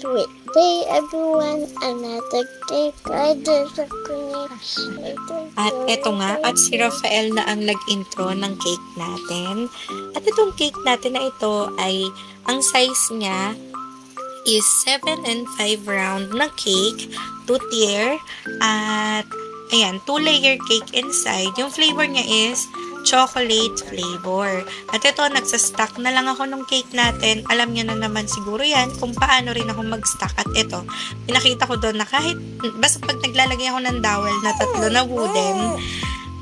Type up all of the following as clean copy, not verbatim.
sweet day, everyone. Another day, brighter than At eto nga, at si Rafael na ang nag-intro ng cake natin. At itong cake natin na ito ay, ang size niya is 7 and 5 round na cake, 2-tier, at ayan, 2-layer cake inside. Yung flavor niya is chocolate flavor. At ito, nagsastock na lang ako ng cake natin. Alam niyo na naman siguro yan kung paano rin ako mag-stock. At ito, pinakita ko doon na kahit, basta pag naglalagay ako ng dowel na 3 na wooden,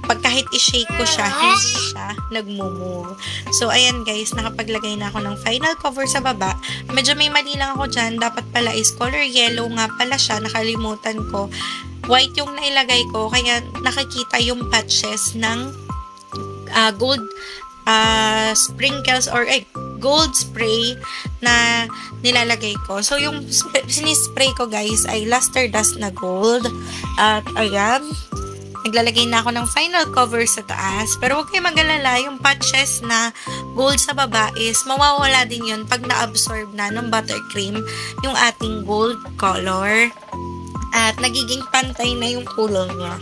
pag kahit i-shake ko siya, hindi siya nagmo-move. So, ayan guys, nakapaglagay na ako ng final cover sa baba. Medyo may mali lang ako dyan. Dapat pala is color yellow nga pala siya. Nakalimutan ko. White yung nailagay ko, kaya nakikita yung patches ng gold sprinkles or gold spray na nilalagay ko. So, yung sinispray ko guys ay luster dust na gold. At ayan, naglalagay na ako ng final cover sa taas. Pero huwag kayo mag-alala, yung patches na gold sa baba is mawawala din yun pag na-absorb na ng buttercream yung ating gold color. At nagiging pantay na yung kulay niya.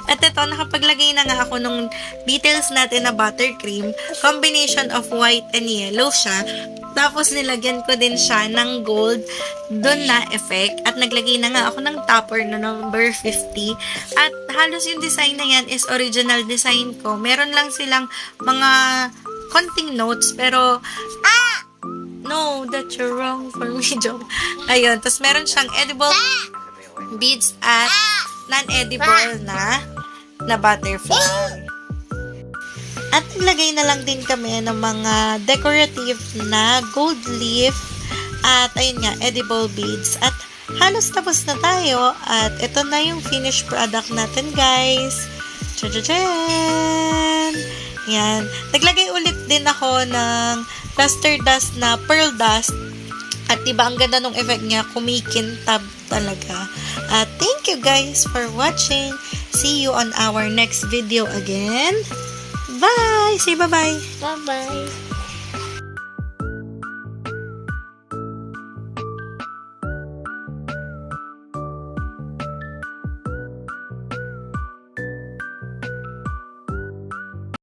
At ito, nakapaglagay na nga ako nung details natin na buttercream. Combination of white and yellow siya. Tapos nilagyan ko din siya ng gold doon na effect. At naglagay na nga ako ng topper na number 50. At halos yung design na yan is original design ko. Meron lang silang mga konting notes. Pero, no, that you're wrong for me, joke. Ayun, tapos meron siyang edible beads at non-edible na butterfly. At naglagay na lang din kami ng mga decorative na gold leaf at ayun nga, edible beads. At halos tapos na tayo at ito na yung finished product natin guys. Tadadaan! Yan. Naglagay ulit din ako ng luster dust na pearl dust. At diba, ang ganda nung effect niya, kumikintab talaga. At thank you guys for watching. See you on our next video again. Bye! Say bye-bye! Bye-bye.